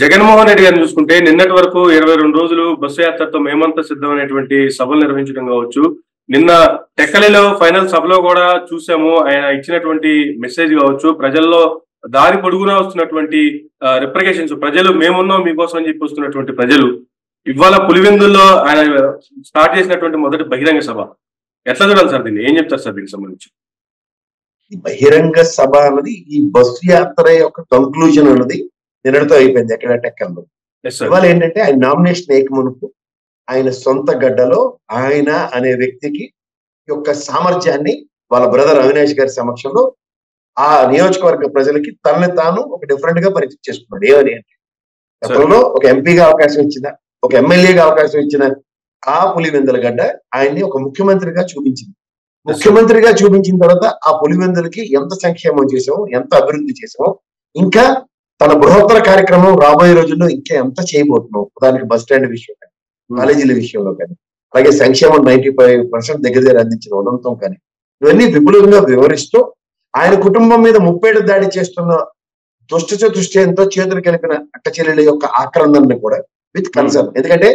జగన్మోహన్ రెడ్డి గారిని చూసుకుంటే నిన్నటి వరకు 22 రోజులు బస్సు యాత్రతో మేమంతా సిద్ధం అనేటువంటి సభలు నిర్వహించడం కావచ్చు. నిన్న టెక్కలిలో ఫైనల్ సభలో కూడా చూసాము. ఆయన ఇచ్చినటువంటి మెసేజ్ కావచ్చు, ప్రజల్లో దారి పొడుగునా వస్తున్నటువంటి రిప్రకేషన్స్, ప్రజలు మేమున్నాం మీకోసం అని చెప్పి వస్తున్నటువంటి ప్రజలు ఇవాళ పులివెందుల్లో ఆయన స్టార్ట్ చేసినటువంటి మొదటి బహిరంగ సభ ఎట్లా చూడాలి సార్? దీన్ని ఏం చెప్తారు సార్ దీనికి సంబంధించి? ఈ బహిరంగ సభ అన్నది ఈ బస్సు యాత్ర యొక్క కంక్లూజన్ అన్నది నిన్నటితో అయిపోయింది ఎక్కడ టెక్కల్లో. ఇవాళ ఏంటంటే ఆయన నామినేషన్ ఏకమునుపు ఆయన సొంత గడ్డలో ఆయన అనే వ్యక్తికి యొక్క సామర్థ్యాన్ని వాళ్ళ బ్రదర్ అవినాష్ గారి సమక్షంలో ఆ నియోజకవర్గ ప్రజలకి తనని తాను ఒక డిఫరెంట్ గా పరిచయం చేసుకున్నాడు. ఏమని అంటే గతంలో ఒక ఎంపీగా అవకాశం ఇచ్చిన, ఒక ఎమ్మెల్యేగా అవకాశం ఇచ్చిన ఆ పులివెందుల గడ్డ ఆయన్ని ఒక ముఖ్యమంత్రిగా చూపించింది. ముఖ్యమంత్రిగా చూపించిన తర్వాత ఆ పులివెందులకి ఎంత సంక్షేమం చేసామో, ఎంత అభివృద్ధి చేసామో, ఇంకా తన బృహత్తర కార్యక్రమం రాబోయే రోజుల్లో ఇంకా ఎంత చేయబోతున్నాం. దానికి బస్ స్టాండ్ విషయం కానీ, కాలేజీల విషయంలో కానీ, అలాగే సంక్షేమం 95% దగ్గర అందించిన ఉదంతం కానీ, ఇవన్నీ విపులంగా వివరిస్తూ ఆయన కుటుంబం మీద ముప్పేట దాడి చేస్తున్న దుష్ట చతుష్టయంతో చేతులు కలిపిన అక్క చెల్లెల యొక్క ఆక్రందనని కూడా విత్ కన్సర్న్. ఎందుకంటే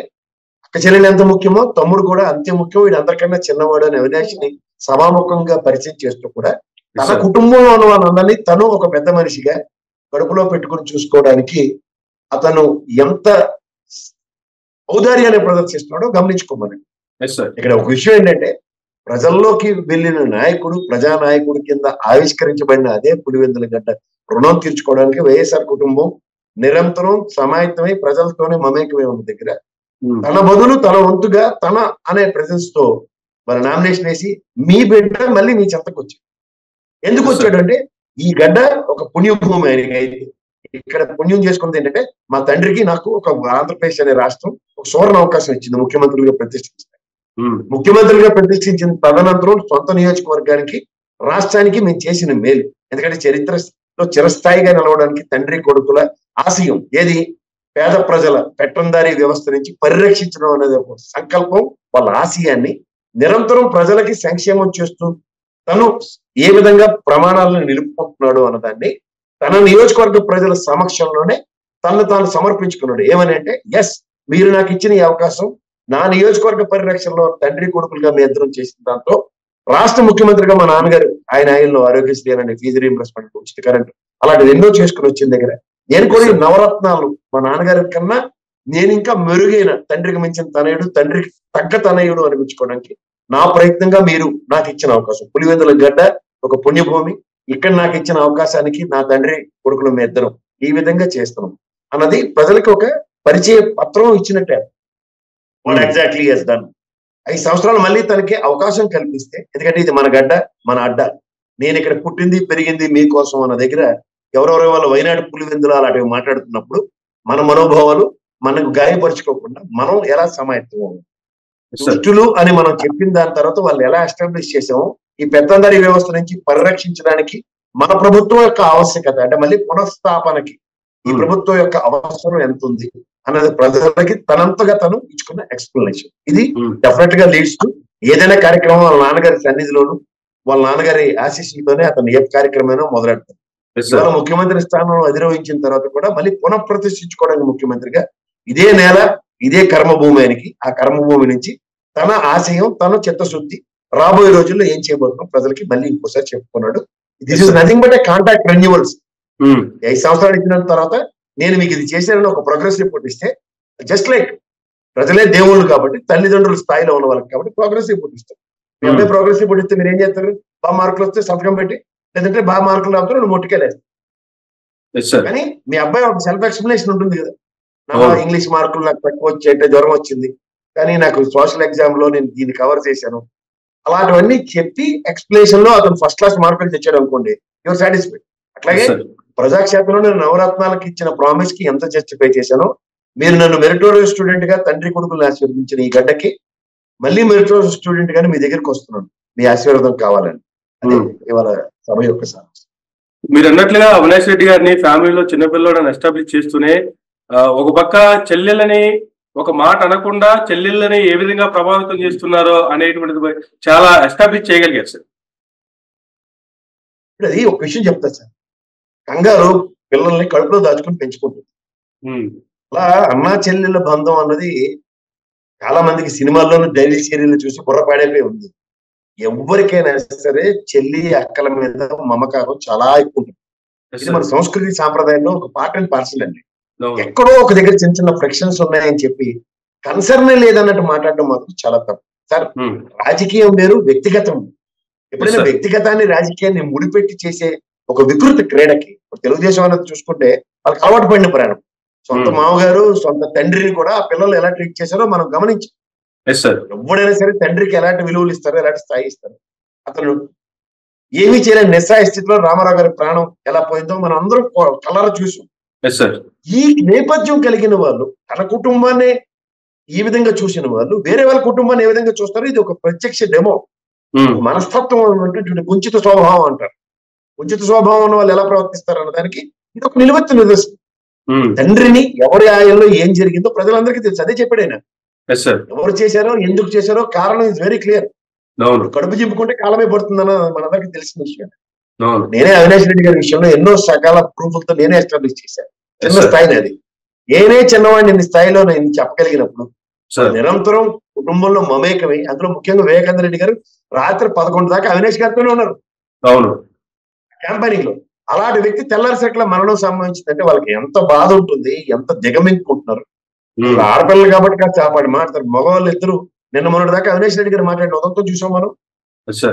అక్క చెల్లెలు ఎంత ముఖ్యమో తమ్ముడు కూడా అంతే ముఖ్యం, వీడు అందరికన్నా చిన్నవాడు అని అవినాష్ని సభాముఖంగా పరిచయం చేస్తూ కూడా తన కుటుంబంలో ఉన్న వాళ్ళందరినీ తను ఒక పెద్ద మనిషిగా కడుపులో పెట్టుకుని చూసుకోవడానికి అతను ఎంత ఔదార్యాన్ని ప్రదర్శిస్తున్నాడో గమనించుకోమని. ఇక్కడ ఒక విషయం ఏంటంటే ప్రజల్లోకి వెళ్ళిన నాయకుడు, ప్రజానాయకుడి కింద ఆవిష్కరించబడిన అదే పులివెందుల గడ్డ రుణం తీర్చుకోవడానికి వైఎస్ఆర్ కుటుంబం నిరంతరం సమాయత్తమై ప్రజలతోనే మమేకమై ఉన్న దగ్గర తన బదులు తన వంతుగా తన అనే ప్రెజెన్స్ తో మన నామినేషన్ వేసి మీ బిడ్డ మళ్ళీ మీ చెంతకు వచ్చాడు. ఎందుకు వచ్చాడు అంటే ఈ గడ్డ ఒక పుణ్యభూమి ఆయనకి. అయితే ఇక్కడ పుణ్యం చేసుకున్నది ఏంటంటే మా తండ్రికి నాకు ఒక ఆంధ్రప్రదేశ్ అనే రాష్ట్రం ఒక సువర్ణ అవకాశం ఇచ్చింది ముఖ్యమంత్రులుగా ప్రతిష్ఠించింది. ముఖ్యమంత్రిగా ప్రతిష్ఠించిన తదనంతరం సొంత నియోజకవర్గానికి, రాష్ట్రానికి మేము చేసిన మేలు. ఎందుకంటే చరిత్రలో చిరస్థాయిగా నిలవడానికి తండ్రి కొడుకుల ఆశయం ఏది? పేద ప్రజల పెట్రందారీ వ్యవస్థ నుంచి పరిరక్షించడం అనేది ఒక సంకల్పం. వాళ్ళ ఆశయాన్ని నిరంతరం ప్రజలకి సంక్షేమం చేస్తూ తను ఏ విధంగా ప్రమాణాలను నిలుపుకుంటున్నాడు అన్నదాన్ని తన నియోజకవర్గ ప్రజల సమక్షంలోనే తనను తాను సమర్పించుకున్నాడు. ఏమని అంటే ఎస్, మీరు నాకు ఇచ్చిన ఈ అవకాశం నా నియోజకవర్గ పరిరక్షణలో తండ్రి కొడుకులుగా మీ ఇద్దరం చేసిన దాంతో రాష్ట్ర ముఖ్యమంత్రిగా మా నాన్నగారు ఆయనలో ఆరోగ్యశ్రీ అనే ఫీజు రీయింబర్స్మెంట్, ఉచిత కరెంట్ అలాంటివి ఎన్నో చేసుకుని వచ్చిన దగ్గర నేను కూడా ఈ నవరత్నాలు మా నాన్నగారి కన్నా నేను ఇంకా మెరుగైన తండ్రికి మించిన తనయుడు, తండ్రికి తగ్గ తనయుడు అనిపించుకోవడానికి నా ప్రయత్నంగా మీరు నాకు ఇచ్చిన అవకాశం. పులివెందుల గడ్డ ఒక పుణ్యభూమి, ఇక్కడ నాకు ఇచ్చిన అవకాశానికి నా తండ్రి కొడుకులు మీ ఇద్దరం ఈ విధంగా చేస్తున్నాం అన్నది ప్రజలకు ఒక పరిచయ పత్రం ఇచ్చినట్టే. What exactly has done. 5 సంవత్సరాలు మళ్ళీ తనకి అవకాశం కల్పిస్తే, ఎందుకంటే ఇది మన గడ్డ మన అడ్డ, నేను ఇక్కడ పుట్టింది పెరిగింది మీకోసం అన్న దగ్గర ఎవరెవరో వాళ్ళు వైనాడు పులివెందులు అలాంటివి మాట్లాడుతున్నప్పుడు మన మనోభావాలు మనకు గాయపరుచుకోకుండా మనం ఎలా సమాయత్తం దుష్టులు అని మనం చెప్పిన దాని తర్వాత వాళ్ళు ఎలా ఎస్టాబ్లిష్ చేసామో ఈ పెత్తందారీ వ్యవస్థ నుంచి పరిరక్షించడానికి మన ప్రభుత్వం యొక్క ఆవశ్యకత, అంటే మళ్ళీ పునఃస్థాపనకి ఈ ప్రభుత్వం యొక్క అవసరం ఎంత ఉంది అన్నది ప్రజలకి తనంతగా తను ఇచ్చుకున్న ఎక్స్ప్లెనేషన్. ఇది డెఫినెట్ గా లీడ్స్ టు ఏదైనా కార్యక్రమం వాళ్ళ నాన్నగారి సన్నిధిలోను వాళ్ళ నాన్నగారి ఆశీస్సులతోనే అతను ఏ కార్యక్రమమైనా మొదలెడతారు. ఇవాళ ముఖ్యమంత్రి స్థానం అధిరోహించిన తర్వాత కూడా మళ్ళీ పునఃప్రతిష్ఠించుకోవడానికి ముఖ్యమంత్రిగా ఇదే నేల ఇదే కర్మభూమి ఆయనకి, ఆ కర్మభూమి నుంచి తన ఆశయం తన చిత్తశుద్ధి రాబోయే రోజుల్లో ఏం చేయబోతున్నాం ప్రజలకి మళ్ళీ ఇంకోసారి చెప్పుకున్నాడు. This is nothing but A contact renewals. 5 సంవత్సరాలు ఇచ్చిన తర్వాత నేను మీకు ఇది చేశానని ఒక ప్రోగ్రెస్ రిపోర్ట్ ఇస్తే, జస్ట్ లైక్ ప్రజలే దేవుళ్ళు కాబట్టి తల్లిదండ్రుల స్థాయిలో ఉన్న వాళ్ళకి కాబట్టి ప్రోగ్రెస్ రిపోర్ట్ ఇస్తారు. మీ అబ్బాయి ప్రోగ్రెస్ రిపోర్ట్ ఇస్తే మీరు ఏం చేస్తారు? బాగా మార్కులు వస్తే సంతకం పెట్టి, లేదంటే బాగా మార్కులు రాకపోతే నువ్వు మొట్టికెళ్ళేస్తారు. కానీ మీ అబ్బాయి ఒక సెల్ఫ్ ఎక్స్ప్లెనేషన్ ఉంటుంది కదా, నా ఇంగ్లీష్ మార్కులు నాకు తక్కువ వచ్చేట జ్వరం వచ్చింది కానీ నాకు సోషల్ ఎగ్జామ్ లో నేను దీన్ని కవర్ చేశాను, అలాంటివన్నీ చెప్పి ఎక్స్ప్లెనేషన్ లో అతను ఫస్ట్ క్లాస్ మార్కులు తెచ్చాడు అనుకోండి, యువర్ సాటిస్ఫైడ్. అట్లాగే ప్రజాక్షేత్రంలో నేను నవరత్నాలకు ఇచ్చిన ప్రామిస్ కి ఎంత జస్టిఫై చేశానో మీరు నన్ను మెరిటోరియస్ స్టూడెంట్ గా తండ్రి కొడుకులను ఆశీర్వదించిన ఈ గడ్డకి మళ్ళీ మెరిటోరియస్ స్టూడెంట్ గానే మీ దగ్గరికి వస్తున్నాను, మీ ఆశీర్వాదం కావాలని. అదే ఇవాళ సభ యొక్క సారాంశం. మీరు అన్నట్లుగా అవినాష్ రెడ్డి గారిని ఫ్యామిలీలో చిన్నపిల్లలను ఎస్టాబ్లిష్ చేస్తూనే ఒక పక్క చెల్లెళ్ళని ఒక మాట అనకుండా చెల్లెళ్ళని ఏ విధంగా ప్రభావితం చేస్తున్నారో అనేటువంటిది చాలా ఎస్టాబ్లిష్ చేయగలిగారు సార్. అది ఒక విషయం చెప్తా సార్, కంగారు పిల్లల్ని కడుపులో దాచుకుని పెంచుకుంటుంది. ఉమ్, అలా అన్నా చెల్లెల బంధం అన్నది చాలా మందికి సినిమాల్లోనూ డైలీ సీరియల్ చూసి బుర్రపాడైపోయి ఉంది. ఎవరికైనా సరే చెల్లి అక్కల మీద మమకారం చాలా ఎక్కువ ఉంటుంది. yes ఇది sir. మన సంస్కృతి సాంప్రదాయంలో ఒక పార్ట్ అండ్ పార్సల్ అండి. అవును. ఎక్కడో ఒక దగ్గర చిన్న చిన్న ఫ్రిక్షన్స్ ఉన్నాయని చెప్పి కన్సర్నే లేదన్నట్టు మాట్లాడడం మాత్రం చాలా తప్పు సార్. ఉమ్, రాజకీయం వేరు, వ్యక్తిగతం. ఎప్పుడైనా sir. వ్యక్తిగతాన్ని రాజకీయాన్ని ముడిపెట్టి చేసే ఒక వికృత క్రీడకి తెలుగుదేశం అనేది చూసుకుంటే వాళ్ళకి అలవాటు పడిన ప్రయాణం. సొంత మామగారు, సొంత తండ్రిని కూడా ఆ పిల్లలు ఎలా ట్రీట్ చేశారో మనం గమనించాం. yes sir. ఎవడైనా సరే తండ్రికి ఎలాంటి విలువలు ఇస్తారో, ఎలాంటి స్థాయి ఇస్తారు. అతను ఏమీ చేయలేని నిస్సాయ స్థితిలో రామారావు గారి ప్రాణం ఎలా పోయిందో మనం అందరం కలరా చూసాం. yes sir. ఈ నేపథ్యం కలిగిన వాళ్ళు, తన కుటుంబాన్ని ఈ విధంగా చూసిన వాళ్ళు వేరే వాళ్ళ కుటుంబాన్ని ఏ విధంగా చూస్తారో ఇది ఒక ప్రత్యక్ష డెమో. ఉమ్, మనస్తత్వం అంటే కుంచిత స్వభావం అంటారు. కుంచిత స్వభావం ఉన్న వాళ్ళు ఎలా ప్రవర్తిస్తారు అన్న దానికి ఇది ఒక నిలువెత్తు నిదర్శనం. ఉమ్, తండ్రిని ఎవరి ఆయంలో ఏం జరిగిందో ప్రజలందరికీ తెలుసు. అదే చెప్పాడు ఆయన. yes sir. ఎవరు చేశారో, ఎందుకు చేశారో కారణం ఇస్ వెరీ క్లియర్. అవును, కడుపు చింపుకుంటే కాలమే పడుతుందన్న మనందరికీ తెలిసిన విషయం. అవును, నేనే అవినాష్ రెడ్డి గారి విషయంలో ఎన్నో సకాల ప్రూఫ్లతో నేనే ఎస్టాబ్లిష్ చేశాను. చిన్న sir. స్థాయిని అది. నేనే చిన్నవాడిని ఇన్ని స్థాయిలో నేను చెప్పగలిగినప్పుడు sir. నిరంతరం కుటుంబంలో మమేకమై, అందులో ముఖ్యంగా వివేకానంద రెడ్డి గారు రాత్రి 11 దాకా అవినాష్ గారితోనే ఉన్నారు అవును, క్యాంపెయినింగ్ లో. అలాంటి వ్యక్తి తెల్లారిసెట్ల మరణం సంబంధించిందంటే వాళ్ళకి ఎంత బాధ ఉంటుంది, ఎంత దిగమింగుకుంటున్నారు. ఉమ్, ఆడపిల్లలు కాబట్టి కాస్త ఆపాడు మాట్లాడతారు. మగవాళ్ళు ఇద్దరు నిన్న మొన్నటి దాకా అవినాష్ రెడ్డి గారు మాట్లాడిన ఉదంతో చూసాం మనం. yes sir.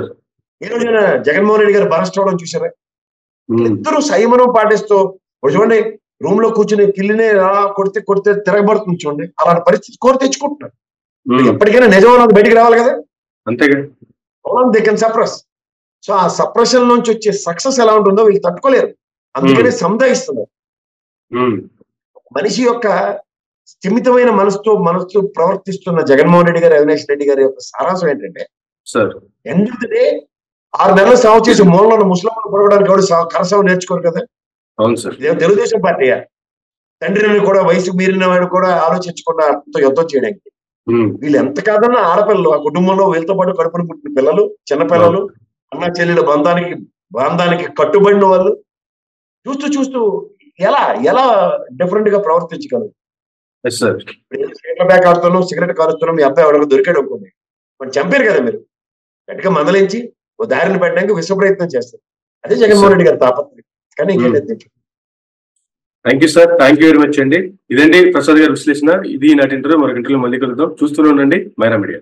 ఈ రోజున జగన్మోహన్ రెడ్డి గారు బరస్ట్ అవడం చూసారా? ఉమ్, ఇద్దరు సంయమనం పాటిస్తూ ఇప్పుడు చూడండి, రూమ్ లో కూర్చుని కిల్లినే అలా కొడితే కొడితే తిరగబడుతుంది చూడండి. అలాంటి పరిస్థితి కోరి తెచ్చుకుంటున్నారు. ఉమ్, ఎప్పటికైనా నిజం అన్నది బయటికి రావాలి కదా. అంతేగా. They can suppress. సో ఆ సప్రెషన్ నుంచి వచ్చే సక్సెస్ ఎలా ఉంటుందో వీళ్ళు తట్టుకోలేరు. అందుకనే సముదాయిస్తున్నారు. ఉమ్, మనిషి యొక్క స్థిమితమైన మనసుతో ప్రవర్తిస్తున్న జగన్మోహన్ రెడ్డి గారు, అవినాష్ రెడ్డి గారి యొక్క సారాంశం ఏంటంటే, sir end of the day 6 నెలలు సాగు చేసి మూలలో ముస్లింలు పొడవడానికి ఎవరు కరసాగు నేర్చుకోరు కదా. అవును సార్. తెలుగుదేశం పార్టీయా? తండ్రిని కూడా వయసు మీరిన వాడు కూడా ఆలోచించకుండా యుద్ధం చేయడానికి. వీళ్ళు ఎంత కాదన్నా ఆడపిల్లలు, ఆ కుటుంబంలో వీళ్ళతో పాటు కడుపును పుట్టిన పిల్లలు, చిన్నపిల్లలు, అన్న చెల్లెల బంధానికి కట్టుబడిన వాళ్ళు చూస్తూ ఎలా డిఫరెంట్ గా ప్రవర్తించగలరు. బ్యాగ్ ఆడుతున్నాం, సిగరెట్ కాలుస్తున్నాం, మీ అబ్బాయి ఎవరికి దొరికాడు అనుకోండి, మరి చంపారు కదా మీరు. గట్టిగా మందలించి ఓ దారిని పెట్టడానికి విశ్వ ప్రయత్నం చేస్తారు. అదే జగన్మోహన్ రెడ్డి గారి తాపత్రయం. కానీ ఇంకేంటి. Thank you sir, thank you very much అండి. ఇదండి ప్రసాద్ గారి విశ్లేషణ. ఇది నాటి ఇంటర్వ్యూ. మరొక ఇంటర్వ్యూ మళ్ళీ కలుద్దాం. చూస్తూనే ఉండండి మైరా మీడియా.